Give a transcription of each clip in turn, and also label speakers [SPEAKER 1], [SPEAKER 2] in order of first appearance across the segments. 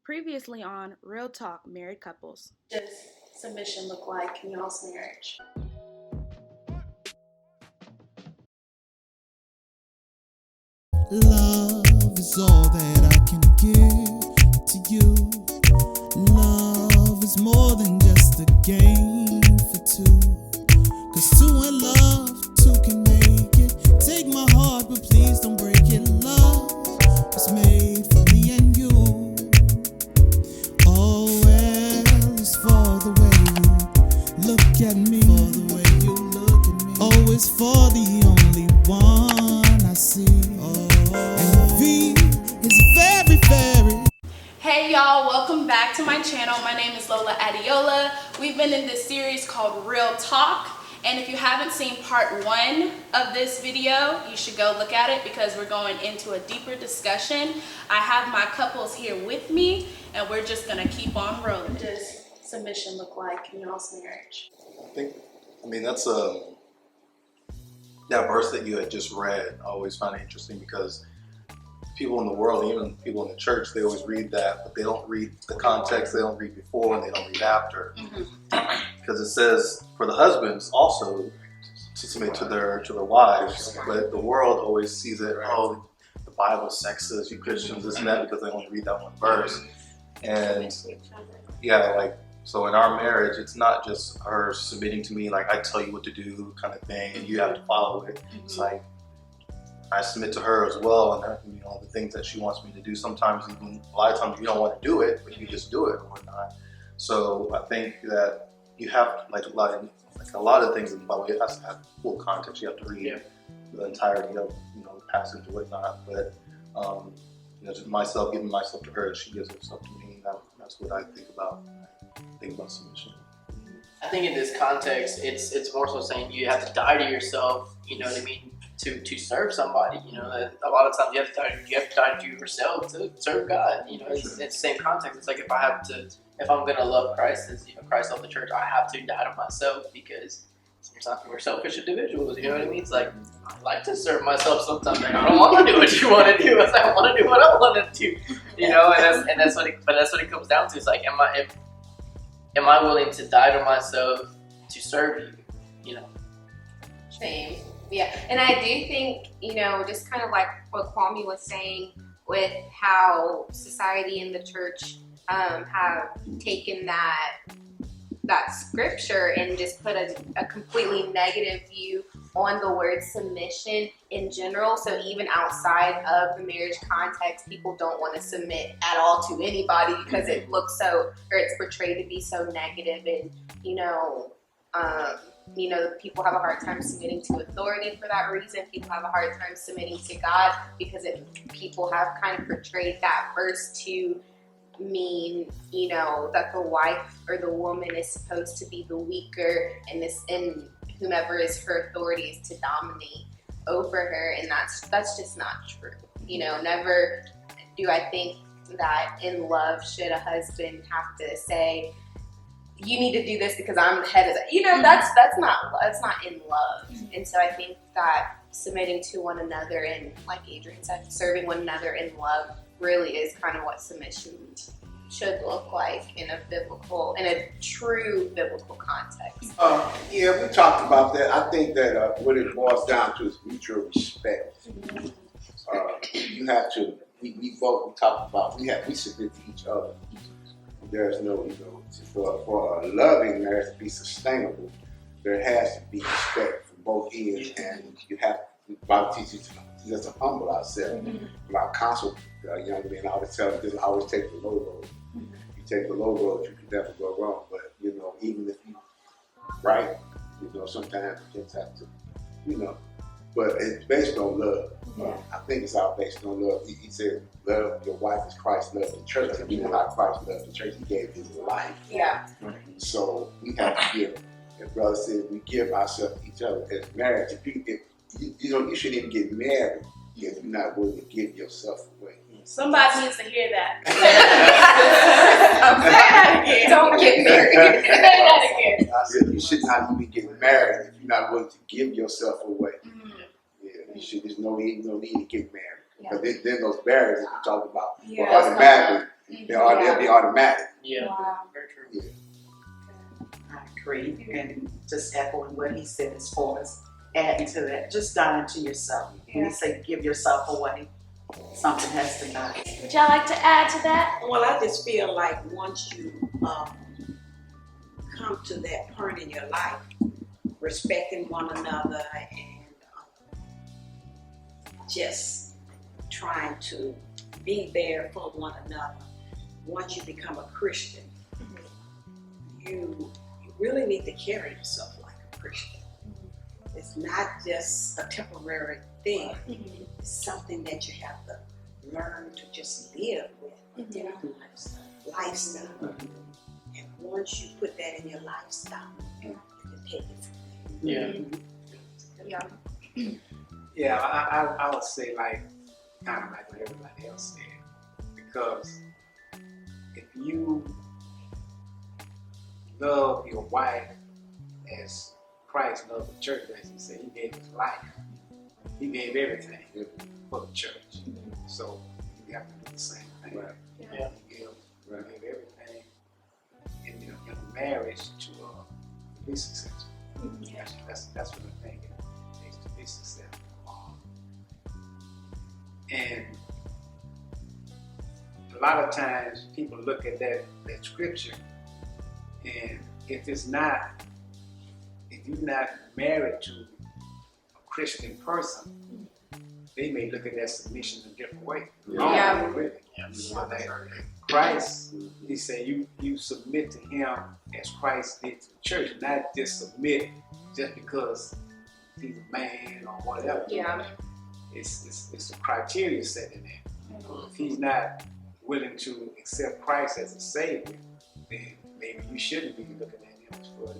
[SPEAKER 1] Previously on Real Talk Married Couples.
[SPEAKER 2] Does submission look like in y'all's marriage?
[SPEAKER 3] Love is all that I can give to you. Love is more than just a game for two. 'Cause two in love, two can make it. Take my heart, but please don't break it. Love was made for me and you. Oh, well, it's for the way you look at me. For the way you look at me. Oh, it's for the only one I see. And V is very, very.
[SPEAKER 2] Hey y'all, welcome back to my channel. My name is Lola Adeola. We've been in this series called Real Talk. And if you haven't seen part 1 of this video, you should go look at it because we're going into a deeper discussion. I have my couples here with me and we're just gonna keep on rolling. What does submission look like in y'all's marriage?
[SPEAKER 4] That's that verse that you had just read. I always find it interesting because people in the world, even people in the church, they always read that, but they don't read the context. They don't read before and they don't read after. Because it says for the husbands also to submit to their wives, but the world always sees it. Oh, the Bible's sexist, you Christians, this and that, because they only read that one verse. And so in our marriage, it's not just her submitting to me, like I tell you what to do kind of thing, and you have to follow it. It's like I submit to her as well, and the things that she wants me to do. Sometimes, even a lot of times, you don't want to do it, but you just do it or whatnot. So I think that you have a lot of things in the Bible. It has to have full context. You have to read the entirety of the passage and whatnot. But just myself giving myself to her, she gives herself to me. That's what I think about. Think about submission.
[SPEAKER 5] I think in this context, it's more so saying you have to die to yourself. You know what I mean? To serve somebody. A lot of times you have to die to yourself to serve God. It's the same context. It's like if I'm gonna love Christ as Christ loved the church, I have to die to myself because sometimes we're selfish individuals. You know what I mean? It's like I like to serve myself sometimes. Like, I don't want to do what you want to do. I want to do what I want to do. And that's what it comes down to. It's like, am I willing to die to myself to serve you?
[SPEAKER 6] Same. Yeah. And I do think, just kind of like what Kwame was saying with how society and the church have taken that scripture and just put a completely negative view on the word submission in general. So even outside of the marriage context, people don't want to submit at all to anybody because it looks it's portrayed to be so negative, and people have a hard time submitting to authority for that reason. People have a hard time submitting to God because people have kind of portrayed that verse to mean, that the wife or the woman is supposed to be the weaker, and whomever is her authority is to dominate over her, and that's just not true. Never do I think that in love should a husband have to say, you need to do this because I'm the head of that. That's not in love. And so I think that submitting to one another and, like Adrian said, serving one another in love really is kind of what submission should look like in a true biblical context.
[SPEAKER 7] We talked about that. I think that what it boils down to is mutual respect. You have to. We both talked about. We submit to each other. There's no, for a loving marriage to be sustainable, there has to be respect from both ends, and you have. The Bible teaches us to humble ourselves. I counsel young men. I always tell them, just always take the low road. You take the low road, you can never go wrong. But even if you right, sometimes you just have to, But it's based on love. I think it's all based on love. He said, "Love your wife as Christ loved the church." And we know how Christ loved the church. He gave His life.
[SPEAKER 6] Yeah.
[SPEAKER 7] So we have to give. As brother said, we give ourselves to each other as marriage. If you shouldn't even get married if you're not willing to give yourself away.
[SPEAKER 2] Somebody needs to hear that.
[SPEAKER 6] Say that again. Don't get married. Say that again.
[SPEAKER 7] I said you should not even get married if you're not willing to give yourself away. There's no need to get married. Because then those barriers that you talk about, automatically They'll be automatic.
[SPEAKER 5] Yeah.
[SPEAKER 2] Wow.
[SPEAKER 5] Very true.
[SPEAKER 7] Yeah.
[SPEAKER 8] I agree, and just echoing what he said as far as adding to that, just dying to yourself. When you say give yourself away, something has to die.
[SPEAKER 2] Would y'all like to add to that?
[SPEAKER 9] Well, I just feel like once you come to that point in your life, respecting one another and just trying to be there for one another. Once you become a Christian, you really need to carry yourself like a Christian. It's not just a temporary thing. It's something that you have to learn to just live with. Lifestyle. And once you put that in your lifestyle, you can take it from there.
[SPEAKER 5] Yeah.
[SPEAKER 10] Yeah, I would say kind of like what everybody else said, because if you love your wife as Christ loved the church, as he said, he gave his life, he gave everything for the church. So you have to do the same thing.
[SPEAKER 5] Right.
[SPEAKER 10] Yeah. You give everything in your marriage to be successful. That's what I think it takes to be successful. And a lot of times people look at that scripture, and if you're not married to a Christian person, they may look at that submission a different way.
[SPEAKER 2] Yeah.
[SPEAKER 10] Really. Christ, he said, you submit to him as Christ did to the church, not just submit just because he's a man or whatever.
[SPEAKER 6] Yeah.
[SPEAKER 10] It's a criteria set in there. If he's not willing to accept Christ as a savior, then maybe you shouldn't be looking at him as far as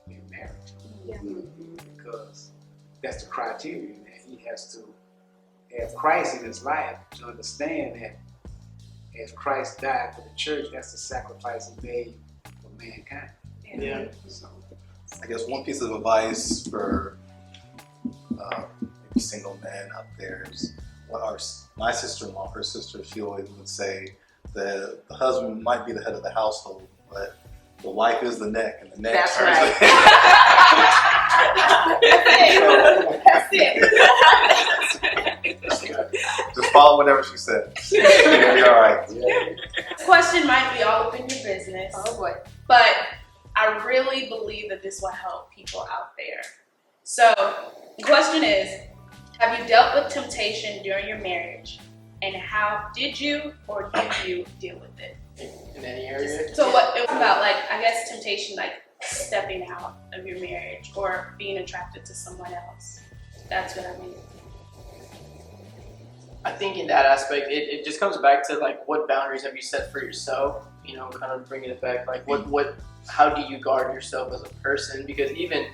[SPEAKER 10] being married to him. Because that's the criteria that he has to have Christ in his life to understand that as Christ died for the church, that's the sacrifice he made for mankind.
[SPEAKER 5] Yeah.
[SPEAKER 10] So,
[SPEAKER 4] I guess one piece of advice for maybe single men out there is what my sister-in-law, her sister, she always would say that the husband might be the head of the household, but the wife is the neck, and the neck
[SPEAKER 6] That's
[SPEAKER 4] turns
[SPEAKER 6] right.
[SPEAKER 4] the head.
[SPEAKER 6] That's it.
[SPEAKER 4] Just follow whatever she said. You'll be all right.
[SPEAKER 2] This question might be all up in your business,
[SPEAKER 6] Oh boy.
[SPEAKER 2] but I really believe that this will help people out there. So the question is, have you dealt with temptation during your marriage? And how did you or did you deal with it?
[SPEAKER 5] In any area?
[SPEAKER 2] So what it was about, I guess temptation, stepping out of your marriage or being attracted to someone else. That's what I mean.
[SPEAKER 5] I think in that aspect, it just comes back to what boundaries have you set for yourself? Kind of bringing it back, how do you guard yourself as a person? Because even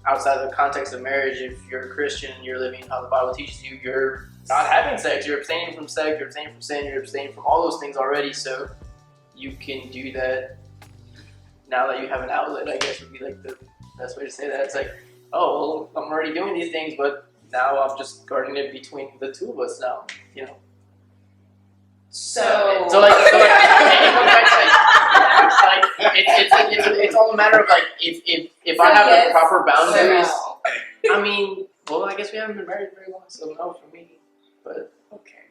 [SPEAKER 5] outside of the context of marriage, if you're a Christian and you're living how the Bible teaches you, you're not having sex, you're abstaining from sex, you're abstaining from sin, you're abstaining from all those things already. So you can do that now that you have an outlet, I guess would be the best way to say that. It's oh, well, I'm already doing these things, but now I'm just guarding it between the two of us now,
[SPEAKER 6] So
[SPEAKER 5] it's all a matter of if I have the proper boundaries. I mean, well, I guess we haven't been married very long, so no for me. But okay.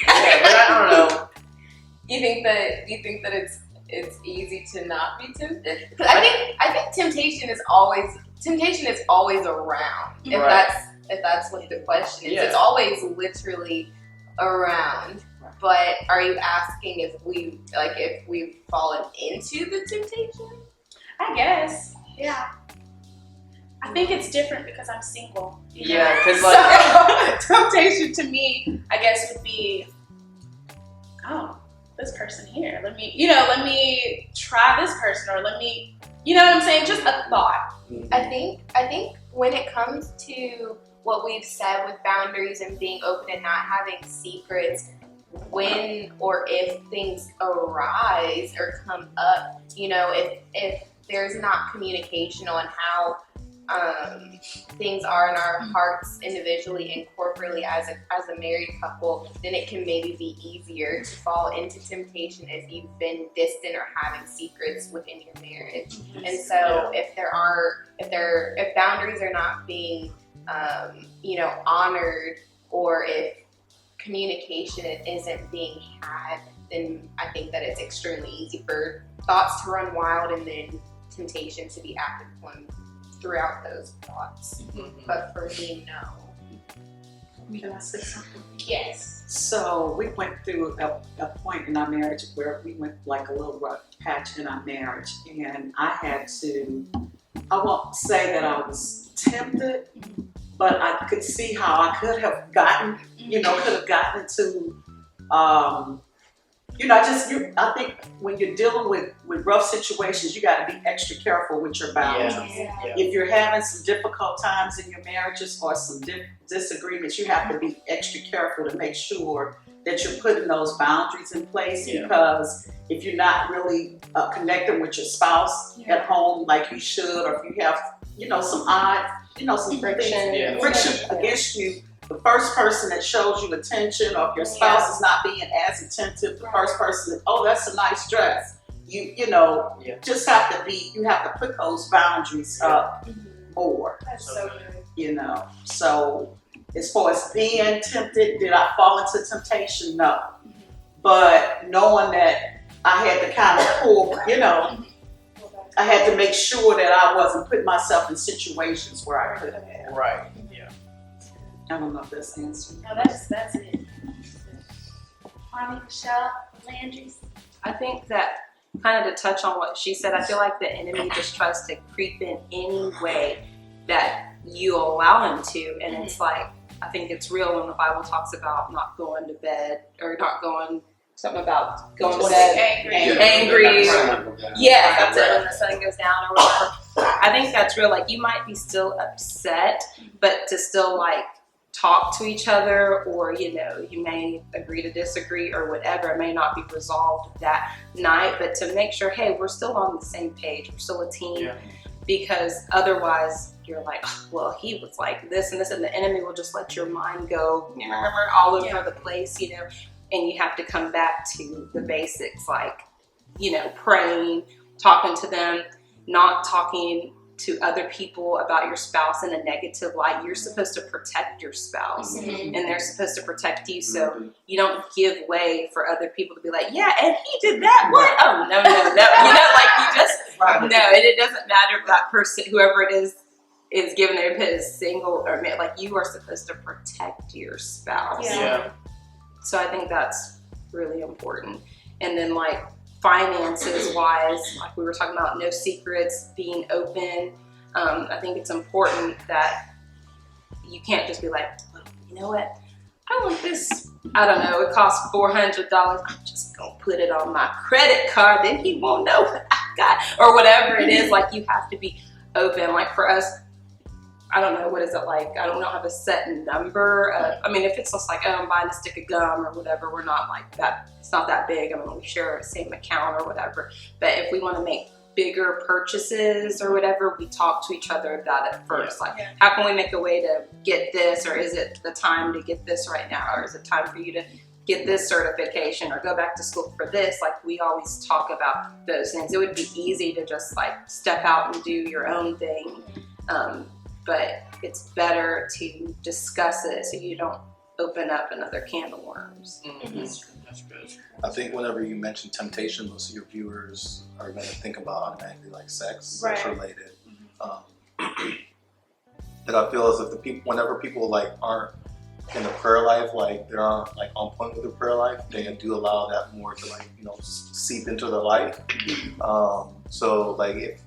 [SPEAKER 5] Yeah, but I don't know.
[SPEAKER 6] You think that it's easy to not be tempted? Because I think temptation is always around. If that's what the question is, it's always literally around. But are you asking if we've fallen into the temptation?
[SPEAKER 2] I guess, yeah. I think it's different because I'm single.
[SPEAKER 5] Yeah, because
[SPEAKER 2] temptation to me, I guess, would be, oh, this person here. Let me try this person, or let me, you know what I'm saying? Just a thought.
[SPEAKER 6] I think when it comes to what we've said with boundaries and being open and not having secrets, when or if things arise or come up, if there's not communication on how things are in our hearts individually and corporately as a married couple, then it can maybe be easier to fall into temptation if you've been distant or having secrets within your marriage. And so if boundaries are not being honored, or if communication isn't being had, then I think that it's extremely easy for thoughts to run wild and then temptation to be acted upon throughout those thoughts. But for me, no.
[SPEAKER 8] Can I say something?
[SPEAKER 6] Yes.
[SPEAKER 8] So we went through a point in our marriage where we went like a little rough patch in our marriage, and I had to, I won't say that I was tempted, but I could see how I could have gotten, into, I think when you're dealing with rough situations, you got to be extra careful with your boundaries. If you're having some difficult times in your marriages or some disagreements, you have to be extra careful to make sure that you're putting those boundaries in place, because if you're not really connecting with your spouse at home like you should, or if you have, some odds, some friction against you, the first person that shows you attention, or if your spouse is not being as attentive, the first person, oh, that's a nice dress. Just have to you have to put those boundaries up more.
[SPEAKER 6] That's so good.
[SPEAKER 8] So as far as being tempted, did I fall into temptation? No. But knowing that I had to kind of pull, I had to make sure that I wasn't putting myself in situations where I could have.
[SPEAKER 5] Right. Yeah.
[SPEAKER 8] I don't know if that's answering.
[SPEAKER 6] No, that's it. Kwame, Michelle, Landry's.
[SPEAKER 2] I think that, kind of to touch on what she said, I feel like the enemy just tries to creep in any way that you allow him to, and it's like, I think it's real when the Bible talks about not going to bed, or not going, something about going to bed angry. Yeah, that's it, when the sun goes down or whatever. I think that's real. Like, you might be still upset, but to still like talk to each other, or you may agree to disagree or whatever. It may not be resolved that night, but to make sure, hey, we're still on the same page, we're still a team, because otherwise you're like, oh, well, he was like this and this, and the enemy will just let your mind go all over the place, and you have to come back to the basics, like, praying, talking to them, not talking to other people about your spouse in a negative light. You're supposed to protect your spouse, and they're supposed to protect you, so you don't give way for other people to be like, yeah, and he did that, what? Oh, no, like, you just, no, and it doesn't matter if that person, whoever it is giving their opinion is single or married, like, you are supposed to protect your spouse. So I think that's really important. And then, like, finances wise, like we were talking about, no secrets, being open. I think it's important that you can't just be like, well, you know what, I want this, I don't know, it costs $400, I'm just gonna put it on my credit card, then he won't know what I got, or whatever it is. Like, you have to be open. Like, for us, I don't know, what is it like? I don't have a set number. I mean, if it's just like, oh, I'm buying a stick of gum or whatever, we're not like that. It's not that big. I mean, we share the same account or whatever. But if we want to make bigger purchases or whatever, we talk to each other about it first. Like, how can we make a way to get this? Or is it the time to get this right now? Or is it time for you to get this certification or go back to school for this? Like, we always talk about those things. It would be easy to just like step out and do your own thing. But it's better to discuss it so you don't open up another can of worms.
[SPEAKER 5] That's good.
[SPEAKER 4] I think whenever you mention temptation, most of your viewers are going to think about automatically like sex related. But I feel as if whenever people like aren't in the prayer life, like they're on like on point with the prayer life, they do allow that more to like seep into their life. So like if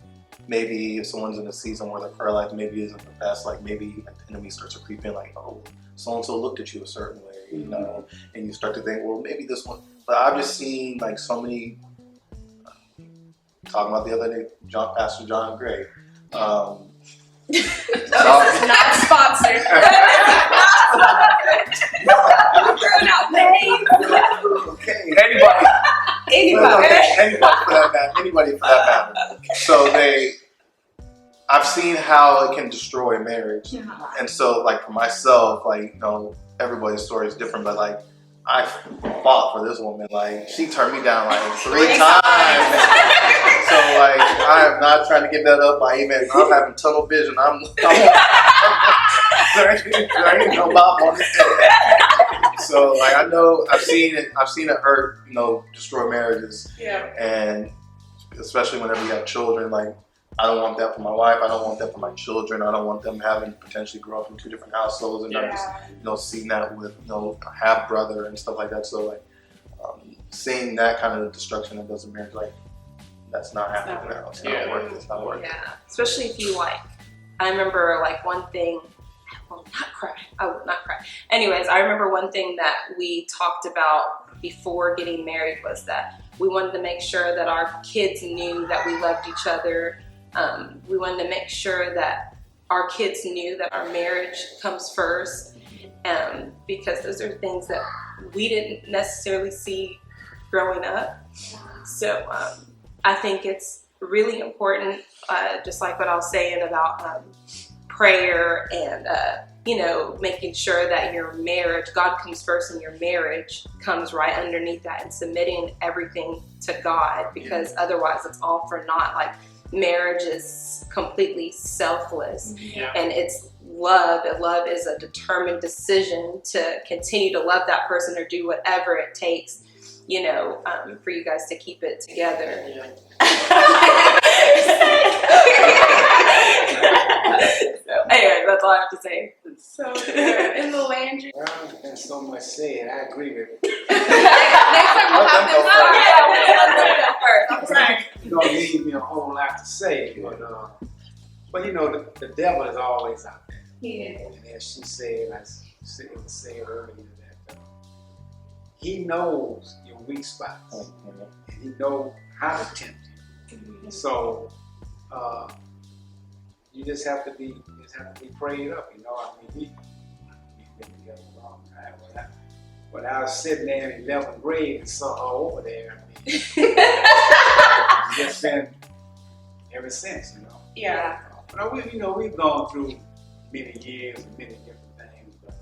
[SPEAKER 4] someone's in a season where their prayer life maybe isn't the best, like maybe the enemy starts to creep in, like, oh, so-and-so looked at you a certain way, and you start to think, well, maybe this one. But I've just seen like so many, talking about the other day, Pastor John Gray.
[SPEAKER 2] This is not sponsored. Throwing out names.
[SPEAKER 4] Okay, anybody for that matter. So I've seen how it can destroy marriage. And so, like, for myself, like, everybody's story is different, but like, I fought for this woman. Like, she turned me down like 3 times. So, like, I am not trying to give that up by email. I'm having tunnel vision. There ain't no mom on this day. So, like, I know I've seen it hurt, destroy marriages.
[SPEAKER 2] Yeah.
[SPEAKER 4] And especially whenever you have children, like, I don't want that for my wife. I don't want that for my children. I don't want them having to potentially grow up in 2 different households. And I've just, seen that with, a half brother and stuff like that. So, like, seeing that kind of destruction that does in marriage, like, that's not happening now. It's not working. It's not working.
[SPEAKER 11] Yeah, especially if you I remember like one thing. I will not cry. I will not cry. Anyways, I remember one thing that we talked about before getting married was that we wanted to make sure that our kids knew that we loved each other. We wanted to make sure that our kids knew that our marriage comes first, because those are things that we didn't necessarily see growing up. So I think it's really important, just like what I was saying about prayer and making sure that your marriage, God comes first and your marriage comes right underneath that, and submitting everything to God, because otherwise it's all for naught. Like, marriage is completely selfless, and it's love. And love is a determined decision to continue to love that person or do whatever it takes, for you guys to keep it together. So, anyway, that's all I have to say.
[SPEAKER 2] So good. In the landry.
[SPEAKER 10] Well, there's so much said. I agree with it.
[SPEAKER 2] Next time we'll have them
[SPEAKER 11] We'll go first.
[SPEAKER 10] You don't leave me a whole lot to say, but the devil is always out there.
[SPEAKER 2] Yeah.
[SPEAKER 10] And as she said, as she said earlier, that he knows your weak spots, and he knows how to tempt you. So you just have to be prayed up. We've been together a long time. When I was sitting there in 11th grade and saw her over there, it's just been ever since,
[SPEAKER 2] Yeah.
[SPEAKER 10] But we've gone through many years and many different things, but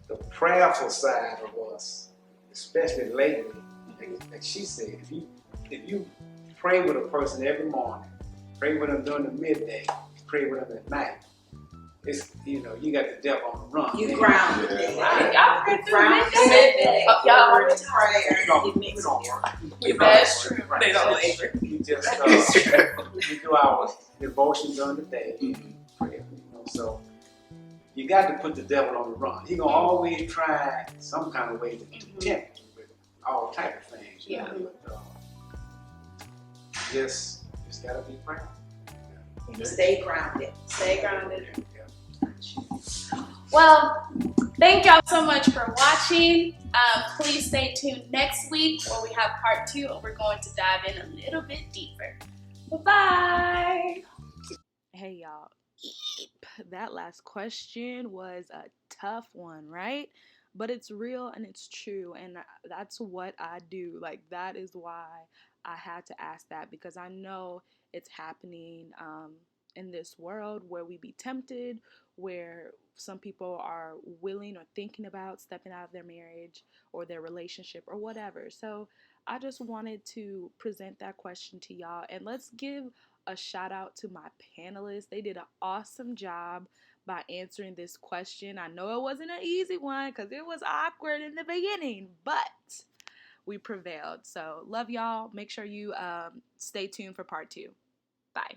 [SPEAKER 10] the prayerful side of us, especially lately, like she said, if you pray with a person every morning, pray with them during the midday, pray with them at night, it's, you got the devil on the run.
[SPEAKER 9] You ground it.
[SPEAKER 2] Y'all pray through midday. Y'all are That's true. They don't labor.
[SPEAKER 10] We just we do our devotions during the day, pray, so you got to put the devil on the run. He gonna always try some kind of way to tempt you with all type of things. But, just gotta be prayerful.
[SPEAKER 9] Stay grounded.
[SPEAKER 2] Stay grounded. Well, thank y'all so much for watching. Please stay tuned next week where we have part 2, and we're going to dive in a little bit deeper. Bye-bye.
[SPEAKER 1] Hey, y'all. That last question was a tough one, right? But it's real and it's true, and that's what I do. Like, that is why I had to ask that, because I know it's happening in this world where we be tempted, where some people are willing or thinking about stepping out of their marriage or their relationship or whatever. So I just wanted to present that question to y'all, and let's give a shout out to my panelists. They did an awesome job by answering this question. I know it wasn't an easy one because it was awkward in the beginning, but we prevailed. So love y'all. Make sure you stay tuned for part 2. Bye.